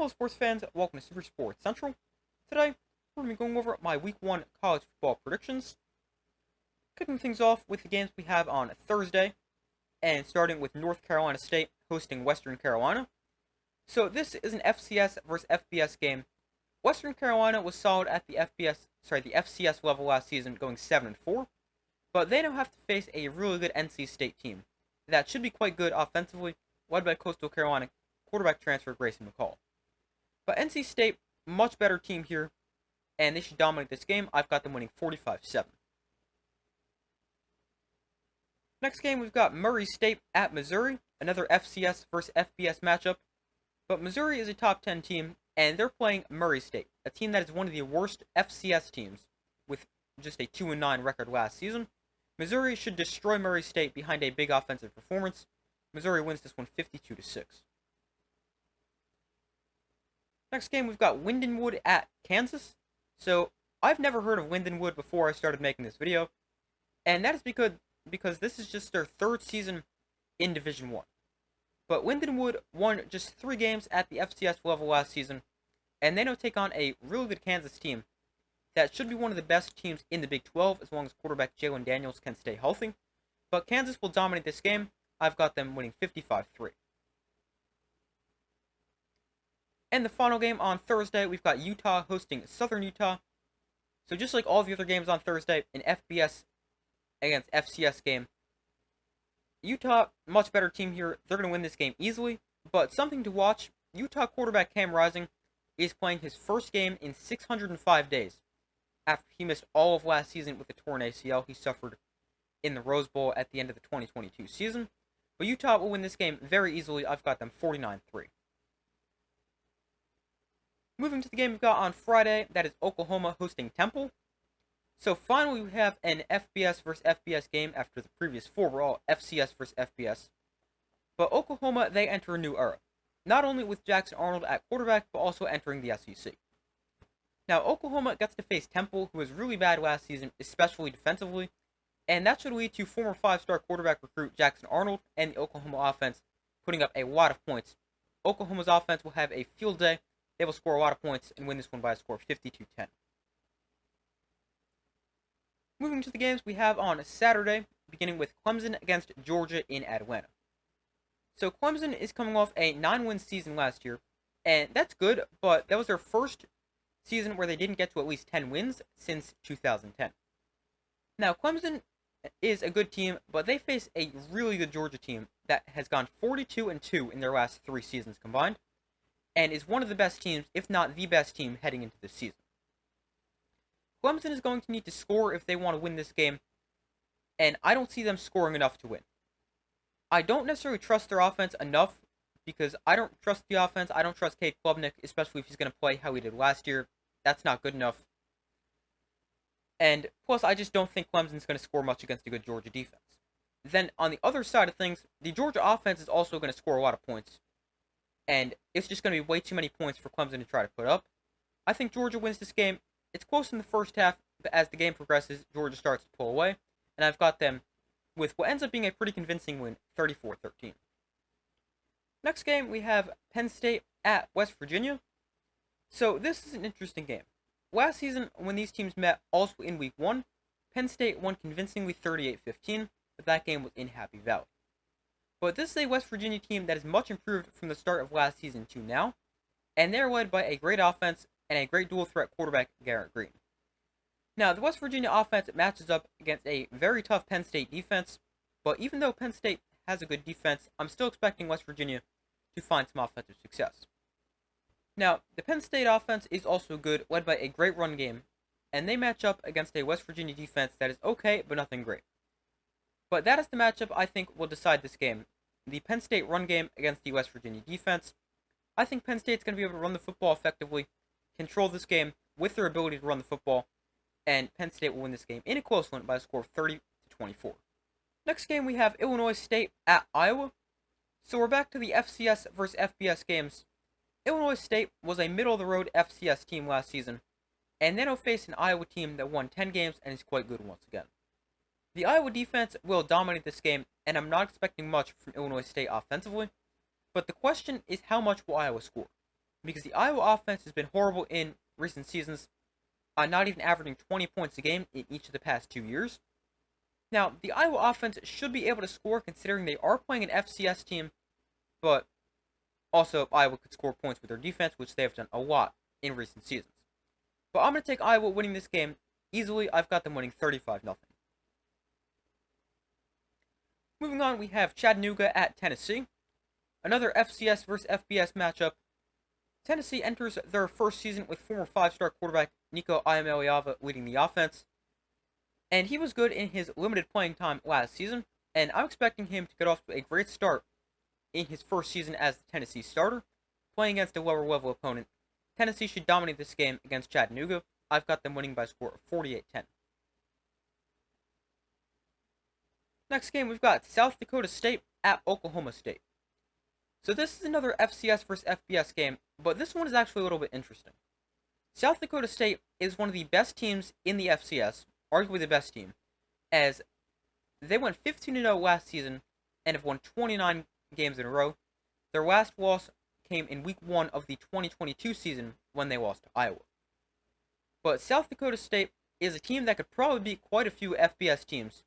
Hello sports fans, welcome to Super Sports Central. Today, we're going to be going over my Week 1 college football predictions. Kicking things off with the games we have on Thursday, and starting with North Carolina State hosting Western Carolina. So this is an FCS versus FBS game. Western Carolina was solid at the FCS level last season, going 7-4, but they now have to face a really good NC State team that should be quite good offensively, led by Coastal Carolina quarterback transfer Grayson McCall. But NC State, much better team here, and they should dominate this game. I've got them winning 45-7. Next game, we've got Murray State at Missouri, another FCS versus FBS matchup. But Missouri is a top 10 team, and they're playing Murray State, a team that is one of the worst FCS teams, with just a 2-9 record last season. Missouri should destroy Murray State behind a big offensive performance. Missouri wins this one 52-6. Next game, we've got Lindenwood at Kansas. So, I've never heard of Lindenwood before I started making this video, and that is because this is just their third season in Division 1. But Lindenwood won just 3 games at the FCS level last season, and they now take on a really good Kansas team that should be one of the best teams in the Big 12 as long as quarterback Jalen Daniels can stay healthy. But Kansas will dominate this game. I've got them winning 55-3. And the final game on Thursday, we've got Utah hosting Southern Utah. So just like all the other games on Thursday, an FBS against FCS game. Utah, much better team here. They're going to win this game easily. But something to watch, Utah quarterback Cam Rising is playing his first game in 605 days after he missed all of last season with a torn ACL he suffered in the Rose Bowl at the end of the 2022 season. But Utah will win this game very easily. I've got them 49-3. Moving to the game we've got on Friday, that is Oklahoma hosting Temple. So finally we have an FBS versus FBS game after the previous 4 were all FCS versus FBS. But Oklahoma, they enter a new era. Not only with Jackson Arnold at quarterback, but also entering the SEC. Now Oklahoma gets to face Temple, who was really bad last season, especially defensively. And that should lead to former 5-star quarterback recruit Jackson Arnold and the Oklahoma offense putting up a lot of points. Oklahoma's offense will have a field day. They will score a lot of points and win this one by a score of 52-10. Moving to the games we have on Saturday, beginning with Clemson against Georgia in Atlanta. So Clemson is coming off a 9-win season last year, and that's good, but that was their first season where they didn't get to at least 10 wins since 2010. Now, Clemson is a good team, but they face a really good Georgia team that has gone 42-2 in their last 3 seasons combined, and is one of the best teams, if not the best team, heading into this season. Clemson is going to need to score if they want to win this game, and I don't see them scoring enough to win. I don't necessarily trust their offense enough, because I don't trust the offense. I don't trust Cade Klubnik, especially if he's going to play how he did last year. That's not good enough. And plus, I just don't think Clemson's going to score much against a good Georgia defense. Then, on the other side of things, the Georgia offense is also going to score a lot of points. And it's just going to be way too many points for Clemson to try to put up. I think Georgia wins this game. It's close in the first half, but as the game progresses, Georgia starts to pull away. And I've got them with what ends up being a pretty convincing win, 34-13. Next game, we have Penn State at West Virginia. So this is an interesting game. Last season, when these teams met, also in Week 1, Penn State won convincingly 38-15, but that game was in Happy Valley. But this is a West Virginia team that is much improved from the start of last season to now, and they're led by a great offense and a great dual-threat quarterback, Garrett Green. Now, the West Virginia offense matches up against a very tough Penn State defense, but even though Penn State has a good defense, I'm still expecting West Virginia to find some offensive success. Now, the Penn State offense is also good, led by a great run game, and they match up against a West Virginia defense that is okay, but nothing great. But that is the matchup I think will decide this game. The Penn State run game against the West Virginia defense. I think Penn State's going to be able to run the football effectively, control this game with their ability to run the football, and Penn State will win this game in a close one by a score of 30-24. Next game we have Illinois State at Iowa. So we're back to the FCS versus FBS games. Illinois State was a middle-of-the-road FCS team last season, and then will face an Iowa team that won 10 games and is quite good once again. The Iowa defense will dominate this game, and I'm not expecting much from Illinois State offensively, but the question is how much will Iowa score? because the Iowa offense has been horrible in recent seasons, not even averaging 20 points a game in each of the past 2 years. Now, the Iowa offense should be able to score considering they are playing an FCS team, but also Iowa could score points with their defense, which they have done a lot in recent seasons. But I'm going to take Iowa winning this game easily. I've got them winning 35-0. Moving on, we have Chattanooga at Tennessee. Another FCS versus FBS matchup. Tennessee enters their first season with former 5-star quarterback Nico Iamaleava leading the offense. And he was good in his limited playing time last season, and I'm expecting him to get off to a great start in his first season as the Tennessee starter, playing against a lower level opponent. Tennessee should dominate this game against Chattanooga. I've got them winning by a score of 48-10. Next game, we've got South Dakota State at Oklahoma State. So this is another FCS versus FBS game, but this one is actually a little bit interesting. South Dakota State is one of the best teams in the FCS, arguably the best team, as they went 15-0 last season and have won 29 games in a row. Their last loss came in week 1 of the 2022 season when they lost to Iowa. But South Dakota State is a team that could probably beat quite a few FBS teams.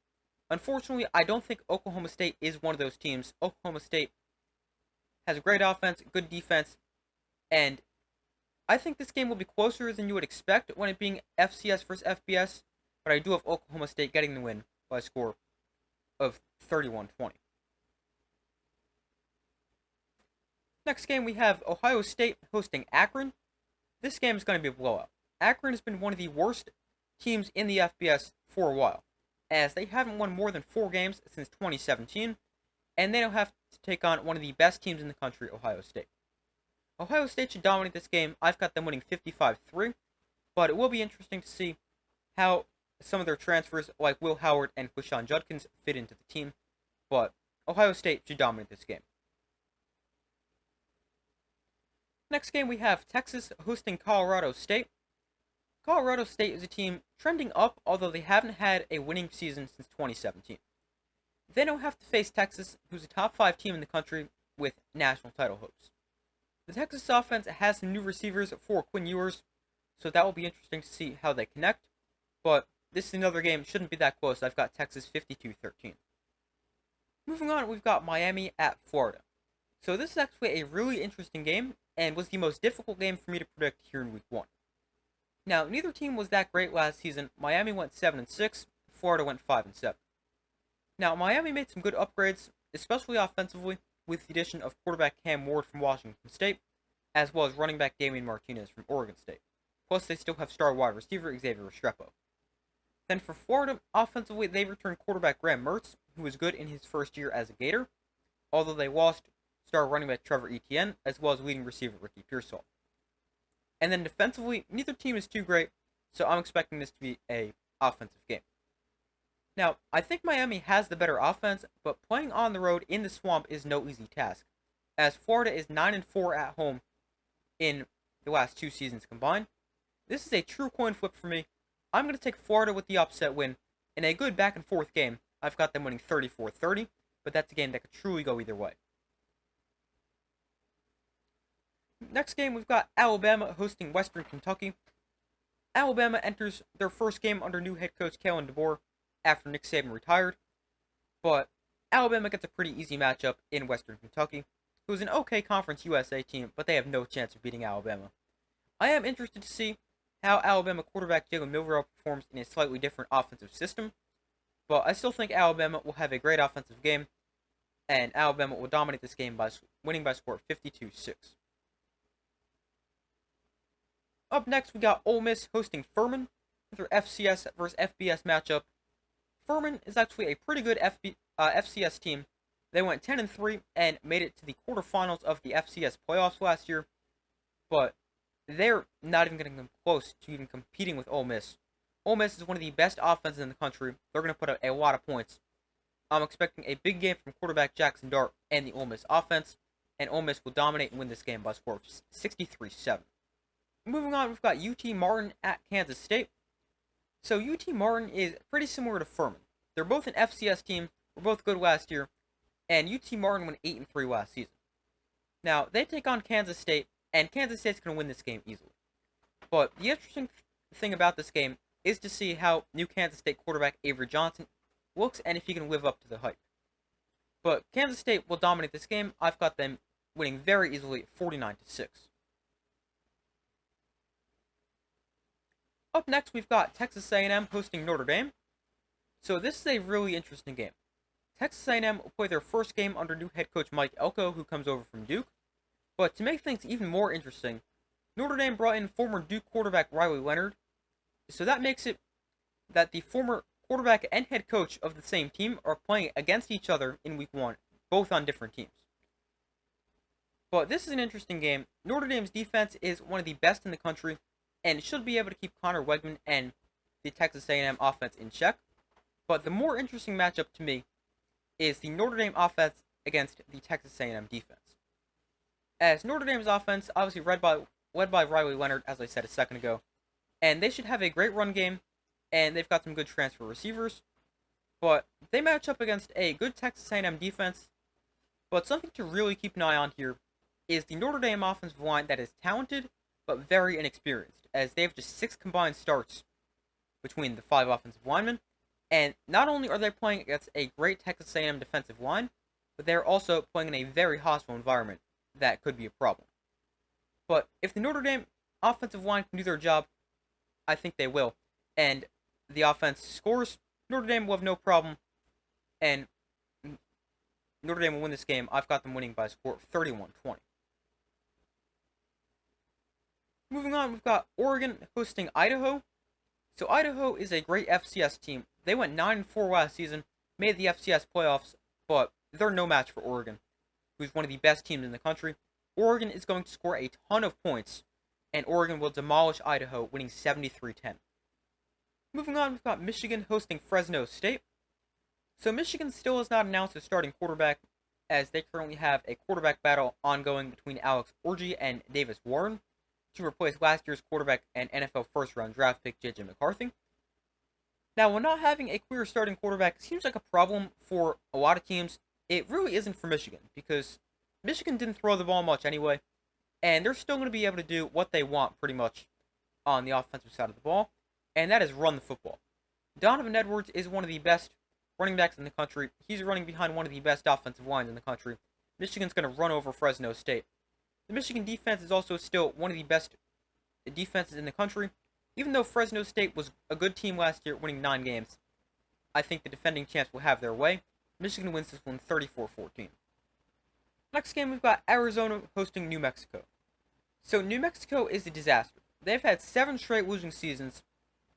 Unfortunately, I don't think Oklahoma State is one of those teams. Oklahoma State has a great offense, good defense, and I think this game will be closer than you would expect when it being FCS versus FBS, but I do have Oklahoma State getting the win by a score of 31-20. Next game, we have Ohio State hosting Akron. This game is going to be a blowout. Akron has been one of the worst teams in the FBS for a while, as they haven't won more than 4 games since 2017, and they don't have to take on one of the best teams in the country, Ohio State. Ohio State should dominate this game. I've got them winning 55-3, but it will be interesting to see how some of their transfers, like Will Howard and Quishon Judkins, fit into the team, but Ohio State should dominate this game. Next game, we have Texas hosting Colorado State. Colorado State is a team trending up, although they haven't had a winning season since 2017. They don't have to face Texas, who's a top 5 team in the country with national title hopes. The Texas offense has some new receivers for Quinn Ewers, so that will be interesting to see how they connect. But this is another game, shouldn't be that close. I've got Texas 52-13. Moving on, we've got Miami at Florida. So this is actually a really interesting game, and was the most difficult game for me to predict here in week 1. Now, neither team was that great last season. Miami went 7-6, Florida went 5-7. Now, Miami made some good upgrades, especially offensively, with the addition of quarterback Cam Ward from Washington State, as well as running back Damian Martinez from Oregon State. Plus, they still have star wide receiver Xavier Restrepo. Then for Florida, offensively, they returned quarterback Graham Mertz, who was good in his first year as a Gator, although they lost star running back Trevor Etienne, as well as leading receiver Ricky Pearsall. And then defensively, neither team is too great, so I'm expecting this to be a offensive game. Now, I think Miami has the better offense, but playing on the road in the swamp is no easy task, as Florida is 9-4 at home in the last 2 seasons combined. This is a true coin flip for me. I'm going to take Florida with the upset win. In a good back and forth game, I've got them winning 34-30, but that's a game that could truly go either way. Next game, we've got Alabama hosting Western Kentucky. Alabama enters their first game under new head coach Kalen DeBoer after Nick Saban retired, but Alabama gets a pretty easy matchup in Western Kentucky, who's an okay Conference USA team, but they have no chance of beating Alabama. I am interested to see how Alabama quarterback Jalen Milroe performs in a slightly different offensive system, but I still think Alabama will have a great offensive game, and Alabama will dominate this game by winning by a score of 52-6. Up next, we got Ole Miss hosting Furman with their FCS versus FBS matchup. Furman is actually a pretty good FCS team. They went 10-3 and made it to the quarterfinals of the FCS playoffs last year, but they're not even going to come close to even competing with Ole Miss. Ole Miss is one of the best offenses in the country. They're going to put up a lot of points. I'm expecting a big game from quarterback Jackson Dart and the Ole Miss offense, and Ole Miss will dominate and win this game by a score of 63-7. Moving on, we've got UT Martin at Kansas State. So UT Martin is pretty similar to Furman. They're both an FCS team, were both good last year, and UT Martin went 8-3 last season. Now, they take on Kansas State, and Kansas State's going to win this game easily. But the interesting thing about this game is to see how new Kansas State quarterback Avery Johnson looks and if he can live up to the hype. But Kansas State will dominate this game. I've got them winning very easily, 49-6. Up next, we've got Texas A&M hosting Notre Dame. So this is a really interesting game. Texas A&M will play their first game under new head coach Mike Elko, who comes over from Duke. But to make things even more interesting, Notre Dame brought in former Duke quarterback Riley Leonard. So that makes it that the former quarterback and head coach of the same team are playing against each other in week 1, both on different teams. But this is an interesting game. Notre Dame's defense is one of the best in the country, and should be able to keep Connor Wegman and the Texas A&M offense in check. But the more interesting matchup to me is the Notre Dame offense against the Texas A&M defense. As Notre Dame's offense, obviously led by Riley Leonard, as I said a second ago, and they should have a great run game, and they've got some good transfer receivers, but they match up against a good Texas A&M defense. But something to really keep an eye on here is the Notre Dame offensive line that is talented, but very inexperienced, as they have just 6 combined starts between the 5 offensive linemen. And not only are they playing against a great Texas A&M defensive line, but they're also playing in a very hostile environment that could be a problem. But if the Notre Dame offensive line can do their job, I think they will. And the offense scores, Notre Dame will have no problem, and Notre Dame will win this game. I've got them winning by a score of 31-20. Moving on, we've got Oregon hosting Idaho. So Idaho is a great FCS team. They went 9-4 last season, made the FCS playoffs, but they're no match for Oregon, who's one of the best teams in the country. Oregon is going to score a ton of points, and Oregon will demolish Idaho, winning 73-10. Moving on, we've got Michigan hosting Fresno State. So Michigan still has not announced a starting quarterback, as they currently have a quarterback battle ongoing between Alex Orji and Davis Warren to replace last year's quarterback and NFL first-round draft pick J.J. McCarthy. Now, when not having a clear starting quarterback seems like a problem for a lot of teams, it really isn't for Michigan, because Michigan didn't throw the ball much anyway, and they're still going to be able to do what they want pretty much on the offensive side of the ball, and that is run the football. Donovan Edwards is one of the best running backs in the country. He's running behind one of the best offensive lines in the country. Michigan's going to run over Fresno State. The Michigan defense is also still one of the best defenses in the country. Even though Fresno State was a good team last year, winning 9 games, I think the defending champs will have their way. Michigan wins this one 34-14. Next game, we've got Arizona hosting New Mexico. So New Mexico is a disaster. They've had 7 straight losing seasons,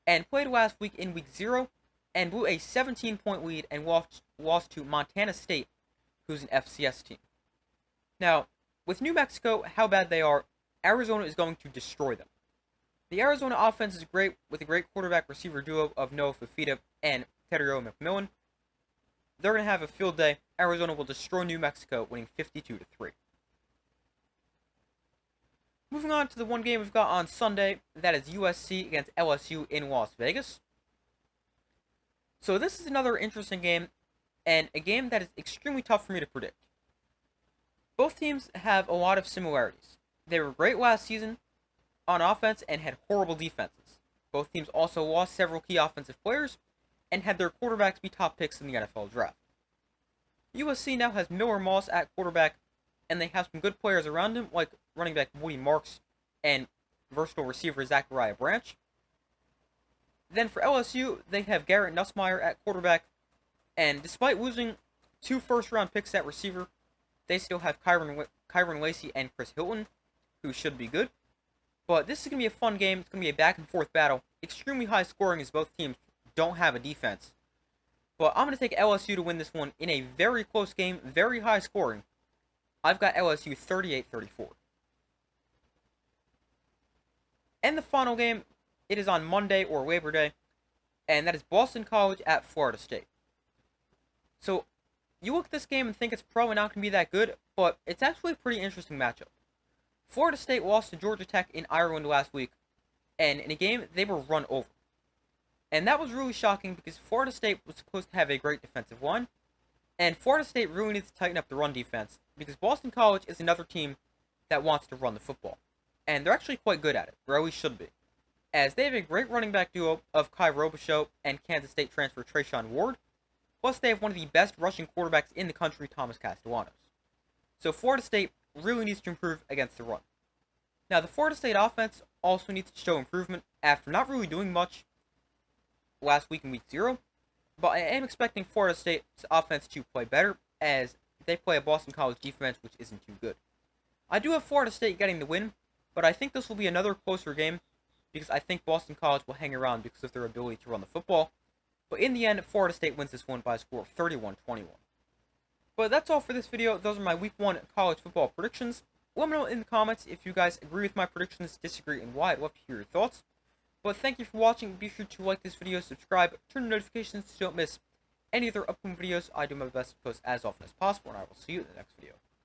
and played last week in week 0, and blew a 17-point lead and lost to Montana State, who's an FCS team. Now, with New Mexico, how bad they are, Arizona is going to destroy them. The Arizona offense is great, with a great quarterback-receiver duo of Noah Fifita and Tedrio McMillan. They're going to have a field day. Arizona will destroy New Mexico, winning 52-3. Moving on to the one game we've got on Sunday, that is USC against LSU in Las Vegas. So this is another interesting game, and a game that is extremely tough for me to predict. Both teams have a lot of similarities. They were great last season on offense and had horrible defenses. Both teams also lost several key offensive players and had their quarterbacks be top picks in the NFL draft. USC now has Miller Moss at quarterback, and they have some good players around him, like running back Woody Marks and versatile receiver Zachariah Branch. Then for LSU, they have Garrett Nussmeier at quarterback, and despite losing 2 first-round picks at receiver, they still have Kyron Lacey and Chris Hilton, who should be good. But this is going to be a fun game. It's going to be a back-and-forth battle. Extremely high scoring as both teams don't have a defense. But I'm going to take LSU to win this one in a very close game, very high scoring. I've got LSU 38-34. And the final game, it is on Monday or Labor Day, and that is Boston College at Florida State. So, you look at this game and think it's probably not going to be that good, but it's actually a pretty interesting matchup. Florida State lost to Georgia Tech in Ireland last week, and in a game, they were run over. And that was really shocking because Florida State was supposed to have a great defensive line, and Florida State really needs to tighten up the run defense because Boston College is another team that wants to run the football. and they're actually quite good at it, or at least should be, as they have a great running back duo of Kai Robichaux and Kansas State transfer Trayshawn Ward, plus they have one of the best rushing quarterbacks in the country, Thomas Castellanos. So Florida State really needs to improve against the run. Now, the Florida State offense also needs to show improvement after not really doing much last week in week 0, but I am expecting Florida State's offense to play better as they play a Boston College defense which isn't too good. I do have Florida State getting the win, but I think this will be another closer game because I think Boston College will hang around because of their ability to run the football. But in the end, Florida State wins this one by a score of 31-21. But that's all for this video. Those are my week 1 college football predictions. Let me know in the comments if you guys agree with my predictions, disagree, and why. I'd love to hear your thoughts. But thank you for watching. Be sure to like this video, subscribe, turn on notifications so you don't miss any other upcoming videos. I do my best to post as often as possible, and I will see you in the next video.